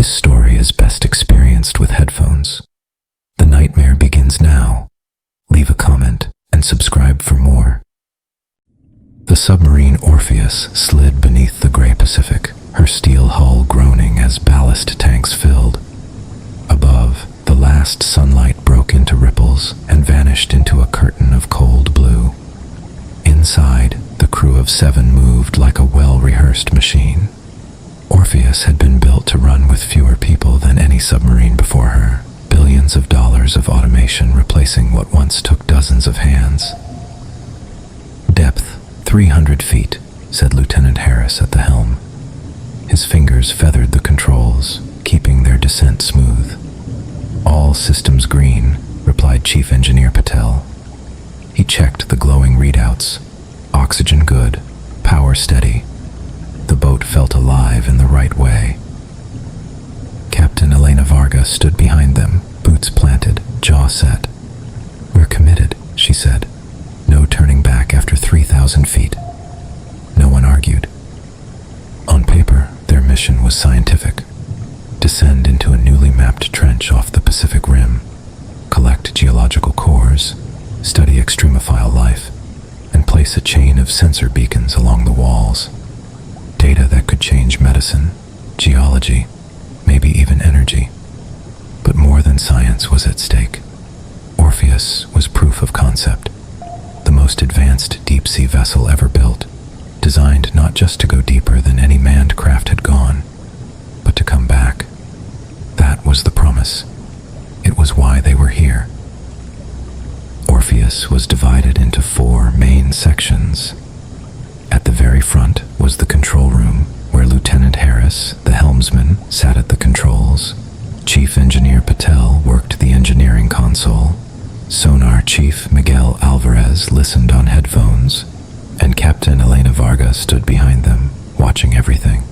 This story is best experienced with headphones. The nightmare begins now. Leave a comment and subscribe for more. The submarine Orpheus slid beneath the gray Pacific, her steel hull groaning as ballast tanks filled. Above, the last sunlight broke into ripples and vanished into a curtain of cold blue. Inside, the crew of 7 moved like a well-rehearsed machine. Orpheus had been built to run with fewer people than any submarine before her, billions of dollars of automation replacing what once took dozens of hands. Depth 300 feet, said Lieutenant Harris at the helm. His fingers feathered the controls, keeping their descent smooth. All systems green, replied Chief Engineer Patel. He checked the glowing readouts. Oxygen good, power steady. The boat felt alive in the right way. Captain Elena Varga stood behind them, boots planted, jaw set. "We're committed," she said. "No turning back after 3,000 feet." No one argued. On paper, their mission was scientific. Descend into a newly mapped trench off the Pacific Rim, collect geological cores, study extremophile life, and place a chain of sensor beacons along the walls. Data that could change medicine, geology, maybe even energy. But more than science was at stake. Orpheus was proof of concept, the most advanced deep-sea vessel ever built, designed not just to go deeper than any manned craft had gone, but to come back. That was the promise. It was why they were here. Orpheus was divided into 4 main sections. At the very front was the control room, where Lieutenant Harris, the helmsman, sat at the controls. Chief Engineer Patel worked the engineering console. Sonar Chief Miguel Alvarez listened on headphones, and Captain Elena Varga stood behind them, watching everything.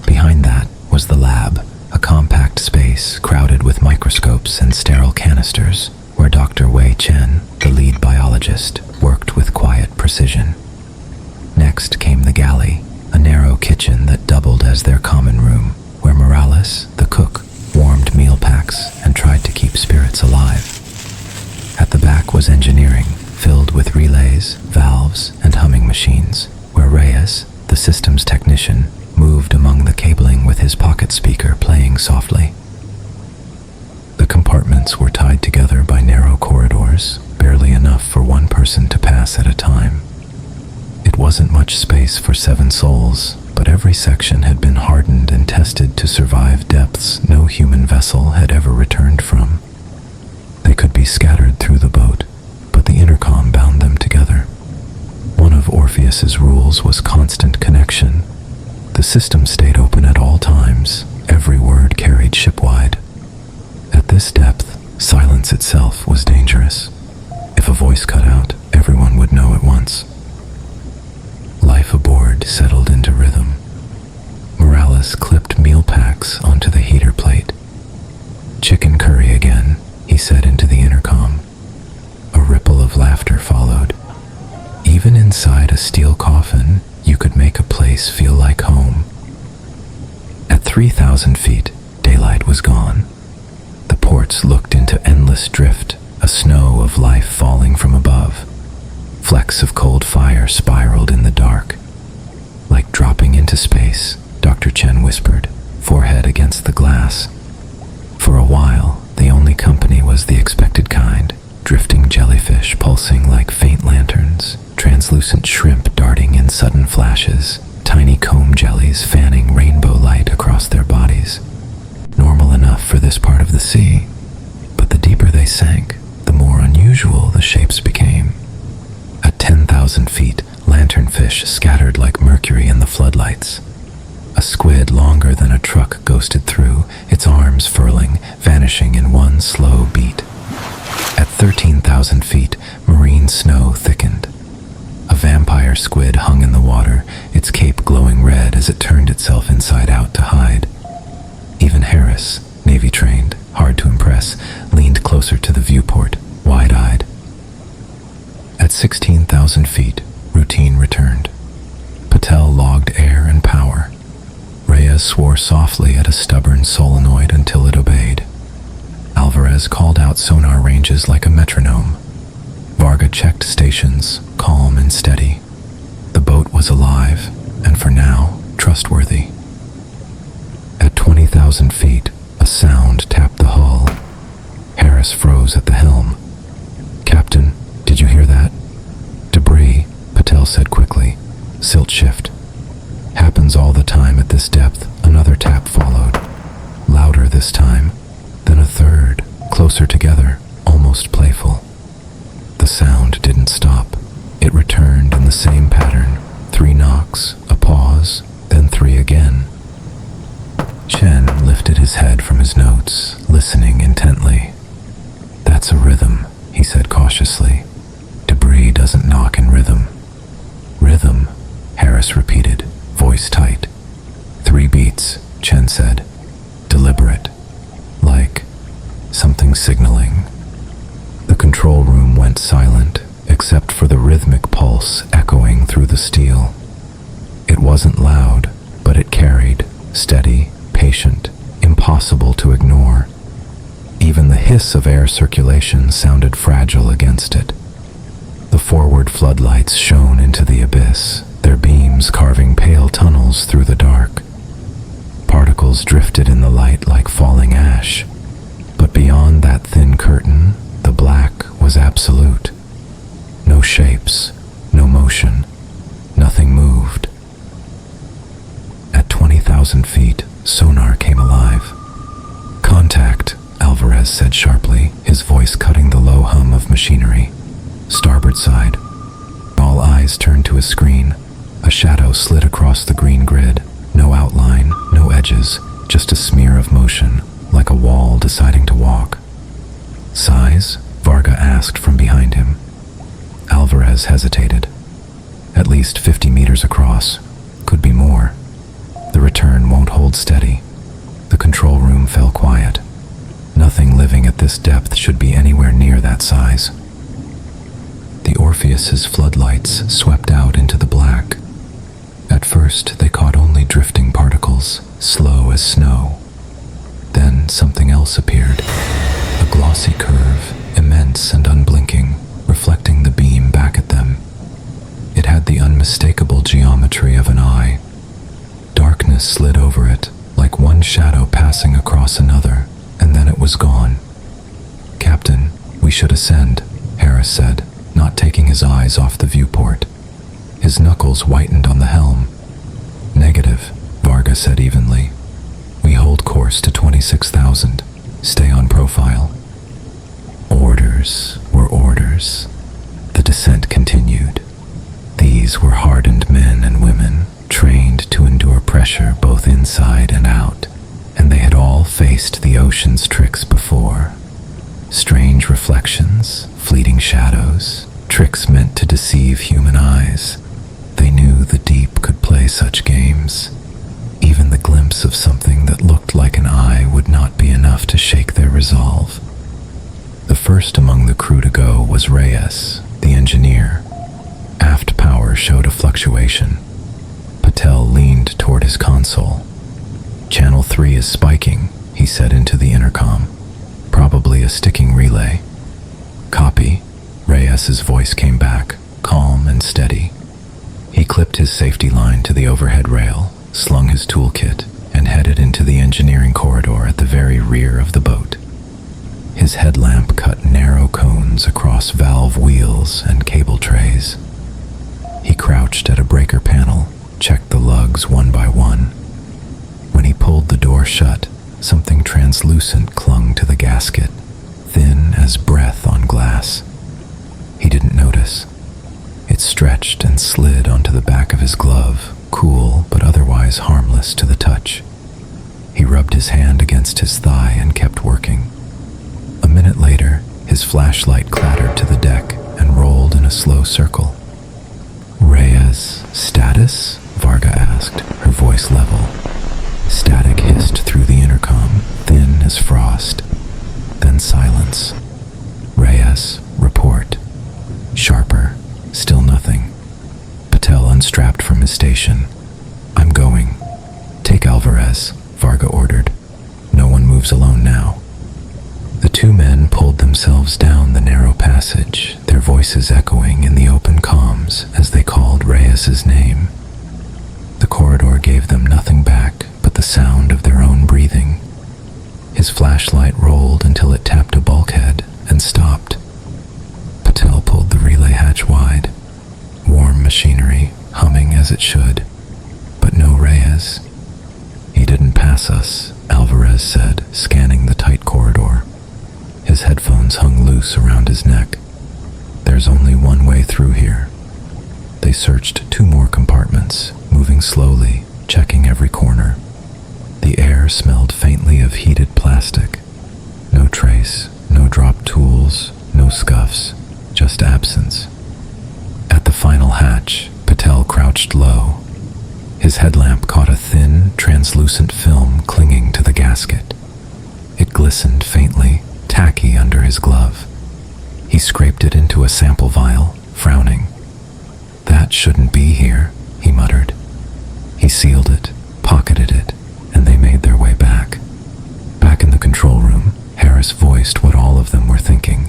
Behind that was the lab, a compact space crowded with microscopes and sterile canisters, where Dr. Wei Chen, the lead biologist, worked with quiet precision. Next came the galley, a narrow kitchen that doubled as their common room, where Morales, the cook, warmed meal packs and tried to keep spirits alive. At the back was engineering, filled with relays, valves, and humming machines, where Reyes, the systems technician, moved among the cabling with his pocket speaker playing softly. The compartments were tied together by narrow corridors, barely enough for one person to pass at a time. It wasn't much space for 7 souls, but every section had been hardened and tested to survive depths no human vessel had ever returned from. They could be scattered through the boat, but the intercom bound them together. One of Orpheus's rules was constant connection. The system stayed open at all times, every word carried shipwide. At this depth, silence itself was dangerous. If a voice cut out, everyone would know at once. Life aboard settled into rhythm. Morales clipped meal packs onto the heater plate. "Chicken curry again," he said into the intercom. A ripple of laughter followed. Even inside a steel coffin, you could make a place feel like home. At 3,000 feet, daylight was gone. The ports looked into endless drift, a snow of life falling from above. Flecks of cold fire spiraled in the dark. "Like dropping into space," Dr. Chen whispered, forehead against the glass. For a while, the only company was the expected kind, drifting jellyfish pulsing like faint lanterns, translucent shrimp darting in sudden flashes, tiny comb jellies fanning rainbow light across their bodies. Normal enough for this part of the sea, but the deeper they sank, the more unusual the shapes became. At 10,000 feet, lanternfish scattered like mercury in the floodlights. A squid longer than a truck ghosted through, its arms furling, vanishing in one slow beat. At 13,000 feet, marine snow thickened. A vampire squid hung in the water, its cape glowing red as it turned itself inside out to hide. Even Harris, Navy-trained, hard to impress, leaned closer to the viewport, wide-eyed. At 16,000 feet, routine returned. Patel logged air and power. Reyes swore softly at a stubborn solenoid until it obeyed. Alvarez called out sonar ranges like a metronome. Varga checked stations, calm and steady. The boat was alive, and for now, trustworthy. At 20,000 feet, a sound tapped the hull. Harris froze at the helm. "Captain, did you hear that?" "Debris," Patel said quickly. "Silt shift." "Happens all the time at this depth." Another tap followed. Louder this time, then a third, closer together, almost playful. The sound didn't stop. It returned in the same pattern. 3 knocks, a pause, then 3 again. Chen lifted his head from his notes, listening intently. "That's a rhythm," he said cautiously. "Debris doesn't knock in rhythm." "Rhythm," Harris repeated, voice tight. 3 beats, Chen said. "Deliberate. Like something signaling." The control room went silent, except for the rhythmic pulse echoing through the steel. It wasn't loud, but it carried, steady, patient, impossible to ignore. Even the hiss of air circulation sounded fragile against it. The forward floodlights shone into the abyss, their beams carving pale tunnels through the dark. Particles drifted in the light like falling ash, but beyond that thin curtain, the black was absolute. No shapes, no motion, nothing moved. At 20,000 feet, sonar came alive. "Contact," Alvarez said sharply, his voice cutting the low hum of machinery. "Starboard side." All eyes turned to his screen. A shadow slid across the green grid. No outline, no edges, just a smear of motion, like a wall deciding to walk. "Size?" Varga asked from behind him. Alvarez hesitated. "At least 50 meters across. Could be more." "The return won't hold steady." The control room fell quiet. Nothing living at this depth should be anywhere near that size. The Orpheus's floodlights swept out into the black. At first, they caught only drifting particles, slow as snow. Then something else appeared. A glossy curve, immense and unblinking, reflecting the beam back at them. It had the unmistakable geometry of an eye. Darkness slid over it, like one shadow passing across another, and then it was gone. "Captain, we should ascend," Harris said, not taking his eyes off the viewport. His knuckles whitened on the helm. "Negative," Varga said evenly. "We hold course to 26,000. Stay on profile." Orders were orders. The descent continued. These were hardened men and women, trained to endure pressure both inside and out, and they had all faced the ocean's tricks before. Strange reflections, fleeting shadows, tricks meant to deceive human eyes. They knew the deep could play such games. Even the glimpse of something that looked like an eye would not be enough to shake their resolve. The first among the crew to go was Reyes, the engineer. Aft power showed a fluctuation. Patel leaned toward his console. "Channel 3 is spiking," he said into the intercom. "Probably a sticking relay." "Copy." Reyes's voice came back, calm and steady. He clipped his safety line to the overhead rail, slung his toolkit, and headed into the engineering corridor at the very rear of the boat. His headlamp cut narrow cones across valve wheels and cable trays. He crouched at a breaker panel, checked the lugs one by one. When he pulled the door shut, something translucent clung to the gasket, thin as breath on glass. He didn't notice. It stretched and slid onto the back of his glove, cool but otherwise harmless to the touch. He rubbed his hand against his thigh and kept working. A minute later, his flashlight clattered to the deck and rolled in a slow circle. "Reyes, status?" Varga asked, her voice level. Static hissed through the intercom, thin as frost. Then silence. "Reyes, report." Sharper, still nothing. Patel unstrapped from his station. "I'm going." "Take Alvarez," Two men pulled themselves down the narrow passage, their voices echoing in the open comms as they called Reyes's name. The corridor gave them nothing back but the sound of their own breathing. His flashlight rolled until it tapped a bulkhead and stopped. Patel pulled the relay hatch wide, warm machinery humming as it should, but no Reyes. "He didn't pass us," Alvarez said, scanning the tight corridor. His headphones hung loose around his neck. "There's only one way through here." They searched 2 more compartments, moving slowly, checking every corner. The air smelled faintly of heated plastic. No trace, no dropped tools, no scuffs, just absence. At the final hatch, Patel crouched low. His headlamp caught a thin, translucent film clinging to the gasket. It glistened faintly, tacky under his glove. He scraped it into a sample vial, frowning. "That shouldn't be here," he muttered. He sealed it, pocketed it, and they made their way back. Back in the control room, Harris voiced what all of them were thinking.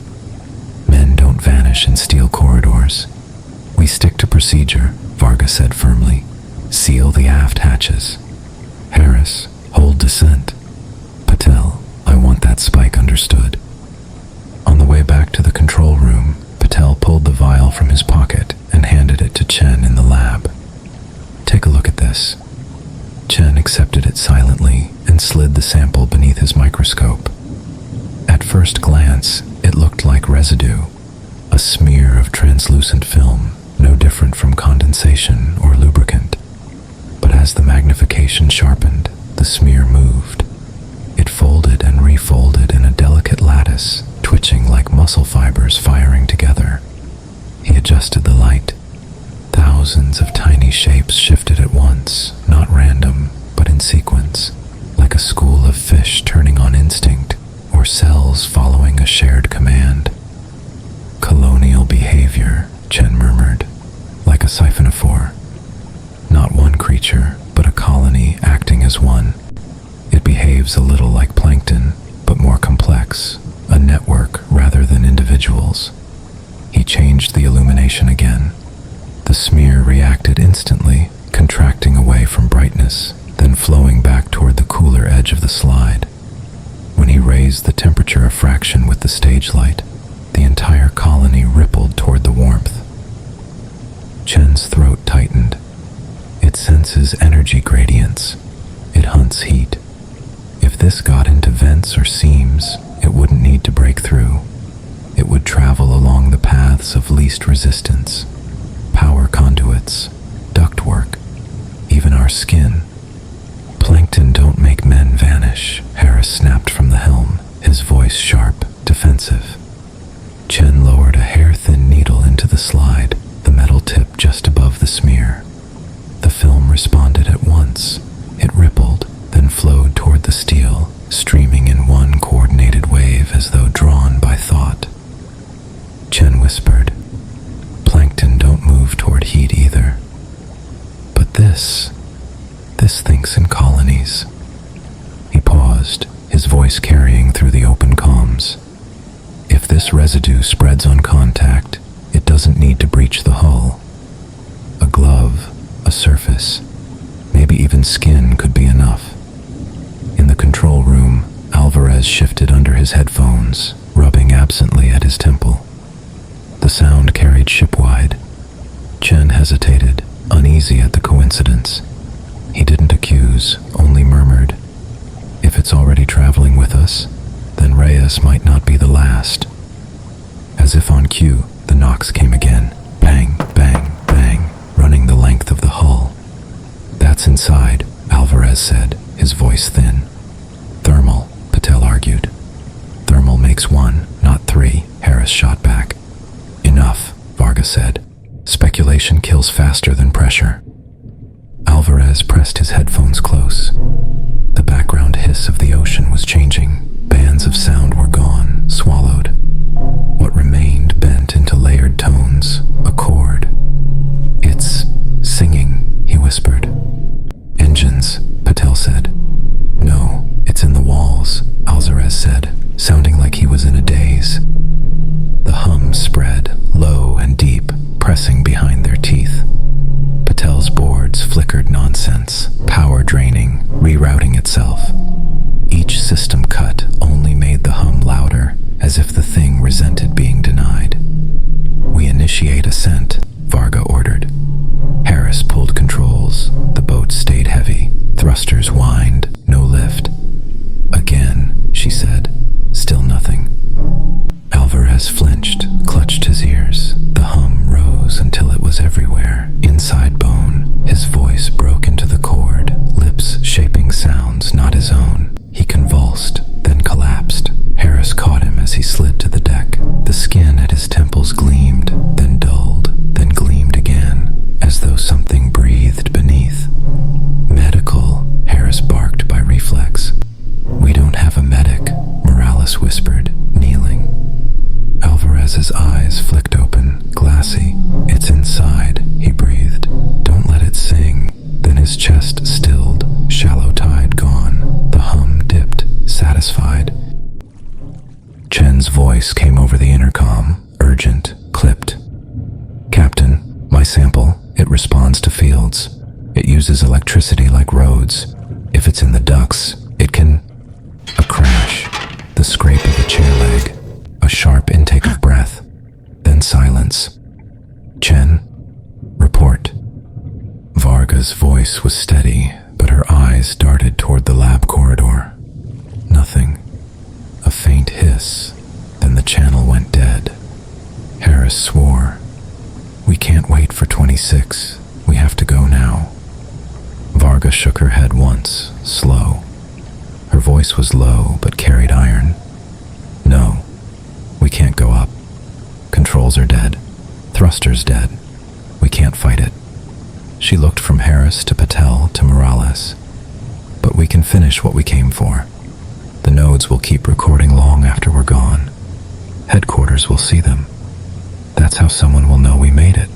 "Men don't vanish in steel corridors. We stick to procedure," Varga said firmly. "Seal the aft hatches." "Harris, hold descent." "Patel, I want that spike understood." On the way back to the control room, Patel pulled the vial from his pocket and handed it to Chen in the lab. "Take a look at this." Chen accepted it silently and slid the sample beneath his microscope. At first glance, it looked like residue, a smear of translucent film, no different from condensation or lubricant. But as the magnification sharpened, the smear moved. It folded and refolded in a delicate lattice, twitching like muscle fibers firing together. He adjusted the light. Thousands of tiny shapes shifted at once, not random, but in sequence, like a school of fish turning on instinct, or cells following a shared command. "Colonial behavior," Chen murmured, "like a siphonophore. Not one creature, but a colony acting as one. It behaves a little like plankton, but more complex, a network rather than individuals." He changed the illumination again. The smear reacted instantly, contracting away from brightness, then flowing back toward the cooler edge of the slide. When he raised the temperature a fraction with the stage light, the entire colony rippled toward the warmth. Chen's throat tightened. It senses energy gradients. It hunts heat. If this got into vents or seams, it wouldn't need to break through. It would travel along the paths of least resistance. Power conduits, ductwork, even our skin. "Plankton don't make men vanish," Harris snapped from the helm, his voice sharp, defensive. Chen lowered a hair-thin needle into the slide, the metal tip just above the smear. The film responded at once. It rippled, then flowed toward the steel, streaming in one coordinated wave as though drawn by thought. Chen whispered, "Plankton don't move toward heat either. But this thinks in colonies." He paused, his voice carrying through the open comms. "If this residue spreads on contact, it doesn't need to breach the hull. A glove, a surface, maybe even skin could be enough." In the control room, Alvarez shifted under his headphones, rubbing absently at his temple. The sound carried shipwide. Chen hesitated, uneasy at the coincidence. He didn't accuse, only murmured, "If it's already traveling with us, then Reyes might not be the last." As if on cue, the knocks came again, bang, bang, bang, running the length of the hull. "That's inside," Alvarez said, his voice thin. "Thermal," Patel argued. "Thermal makes 1, not 3, Harris shot back. "Enough," Varga said. "Speculation kills faster than pressure." Alvarez pressed his headphones close. The background hiss of the ocean was changing. Bands of sound were gone, swallowed. What remained bent into layered tones, a chord. "It's singing," he whispered. "Engines," Patel said. "No, it's in the walls," Alvarez said, sounding like he was as if the thing resented being denied. "We initiate ascent," Varga ordered. Harris pulled controls. The boat stayed heavy. Thrusters whined. No lift. "Again," she said. Still nothing. Alvarez flinched, clutched his ears. The hum rose until it was everywhere, inside bone. His voice broke into the chord, lips shaping sounds not his own. He convulsed, then collapsed. Harris caught him as he slid to the deck. The skin at his temples gleamed, then dulled, then gleamed again, as though something breathed beneath. "Medical," Harris barked by reflex. "We don't have a medic," Morales whispered, kneeling. Alvarez's eyes flicked open, glassy. "It's inside," he breathed. "Don't let it sing." Then his chest stilled, shallow tide gone. The hum dipped, satisfied. Chen's voice came over the intercom, urgent, clipped. "Captain, my sample, it responds to fields. It uses electricity like roads. If it's in the ducts, it can..." A crash, the scrape of a chair leg, a sharp intake of breath, then silence. "Chen, report." Varga's voice was steady, but her eyes darted toward the lab corridor. Nothing. A faint hiss, then the channel went dead. Harris swore. "We can't wait for 26. We have to go now." Varga shook her head once, slow. Her voice was low but carried iron. "No, we can't go up. Controls are dead. Thrusters dead. We can't fight it." She looked from Harris to Patel to Morales. "But we can finish what we came for. The nodes will keep recording long after we're gone. Headquarters will see them. That's how someone will know we made it."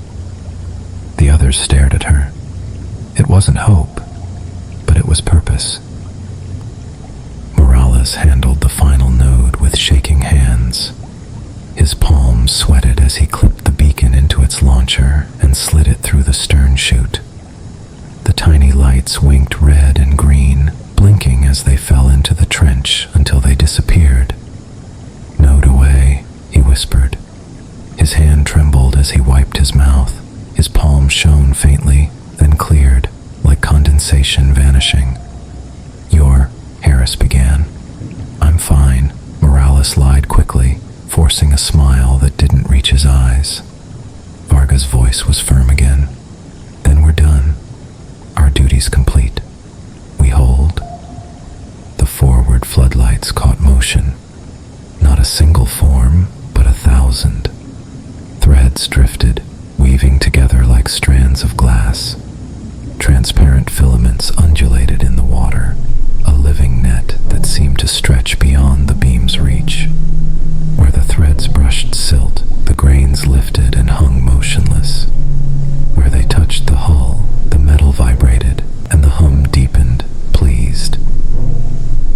The others stared at her. It wasn't hope, but it was purpose. Morales handled the final node with shaking hands. His palms sweated as he clipped the beacon into its launcher and slid it through the stern chute. The tiny lights winked red and green, blinking as they fell into the trench until they disappeared. "Node away," he whispered. His hand trembled as he wiped his mouth. His palm shone faintly, then cleared, like condensation vanishing. "You're..." Harris began. "I'm fine," Morales lied quickly, forcing a smile that didn't reach his eyes. Varga's voice was firm again. "Then we're done. Our duty's complete. We hold." The forward floodlights caught motion. Not a single form, but 1,000. Threads drifted, weaving together like strands of glass. Transparent filaments undulated in the water, a living net that seemed to stretch beyond the beam's reach. Where the threads brushed silt, the grains lifted and hung motionless. Where they touched the hull, the metal vibrated, and the hum deepened, pleased.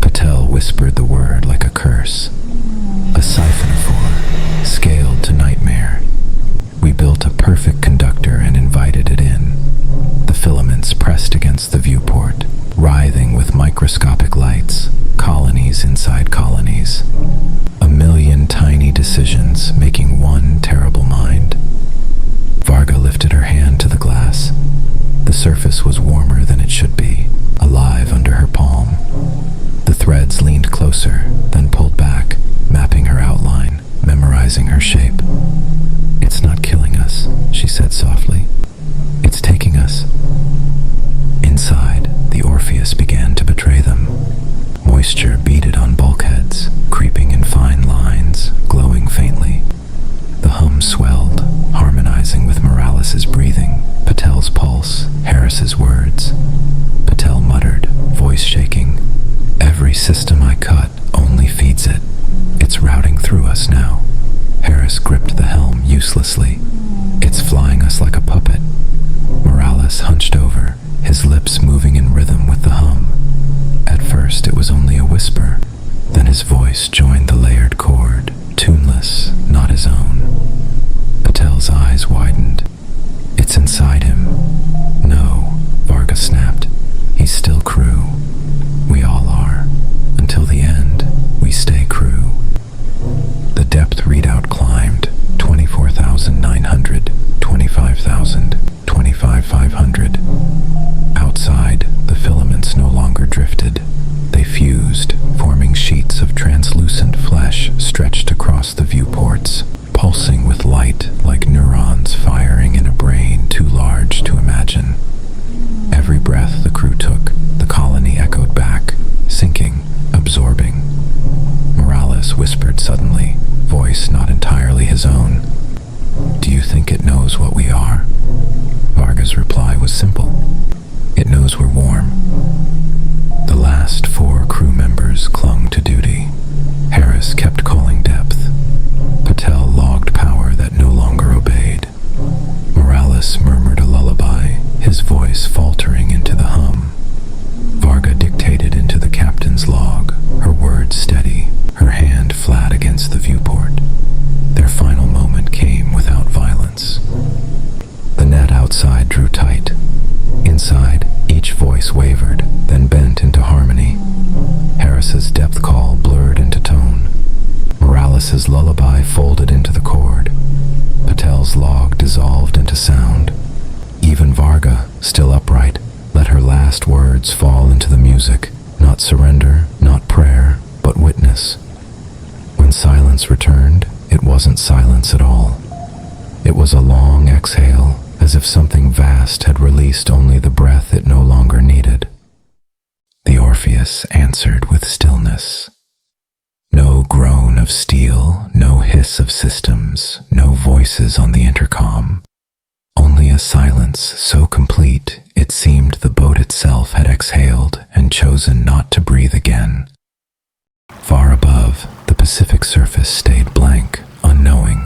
Patel whispered the word like a curse. "A siphonophore, scaled to nightmare. We built a perfect conductor and invited it in." The filaments pressed against the viewport, writhing with microscopic lights, colonies inside colonies. 1,000,000 tiny decisions making one terrible mind. Varga lifted her hand to the glass. The surface was warmer than it should be, alive under her palm. The threads leaned closer, then pulled back, mapping her outline, memorizing her shape. "It's not killing us," she said softly. "It's taking us." Inside, the Orpheus began to betray them. Moisture beaded on bulkheads, creeping in fine lines, glowing faintly. The hum swelled, harmonizing with Morales' breathing, Patel's pulse, Harris's words. Patel muttered, voice shaking. "Every system I cut only feeds it. It's routing through us now." Harris gripped the helm uselessly. "It's flying us like a puppet." Morales hunched over, his lips moving in rhythm with the hum. At first it was only a whisper, then his voice joined the layered chord, tuneless, not his own. Patel's eyes widened. "It's inside him." "No," Varga snapped. "He's still crew. We all are. Until the end, we stay crew." Varga's own. Do you think it knows what we are? Varga's reply was simple. It knows we're warm. The last 4 crew members clung to duty. Harris kept calling depth. Patel logged power that no longer obeyed. Morales murmured a lullaby, his voice faltering into the hum. Varga dictated into the captain's log, her words steady, her hand flat against the viewport. Their final moment came without violence. The net outside drew tight. Inside, each voice wavered, then bent into harmony. Harris's depth call blurred into tone. Morales's lullaby folded into the chord. Patel's log dissolved into sound. Even Varga, still upright, let her last words fall into the music. Not surrender, not prayer, but witness. When silence returned, it wasn't silence at all. It was a long exhale, as if something vast had released only the breath it no longer needed. The Orpheus answered with stillness. No groan of steel, no hiss of systems, no voices on the intercom. Only a silence so complete it seemed the boat itself had exhaled and chosen not to breathe again. Far above, the Pacific surface stayed blank, unknowing.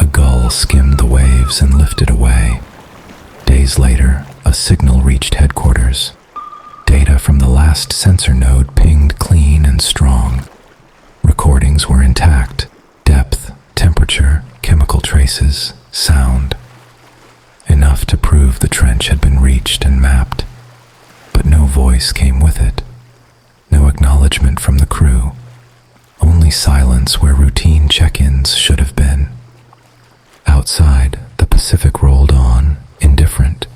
A gull skimmed the waves and lifted away. Days later, a signal reached headquarters. Data from the last sensor node pinged clean and strong. Recordings were intact: depth, temperature, chemical traces, sound. Enough to prove the trench had been reached and mapped. But no voice came with it. No acknowledgement from the crew. Only silence where routine check-ins should have been. Outside, the Pacific rolled on, indifferent.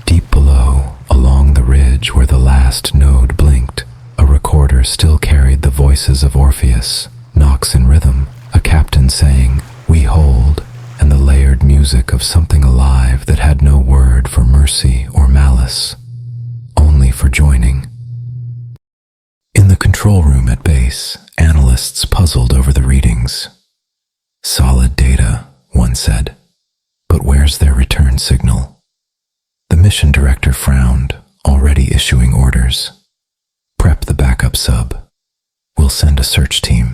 Deep below, along the ridge where the last node blinked, a recorder still carried the voices of Orpheus, knocks in rhythm, a captain saying, "We hold," and the layered music of something alive that had no word for mercy or malice, only for joining. In the control room at base, analysts puzzled over the readings. "Solid data," one said, "but where's their return signal?" The mission director frowned, already issuing orders. "Prep the backup sub. We'll send a search team."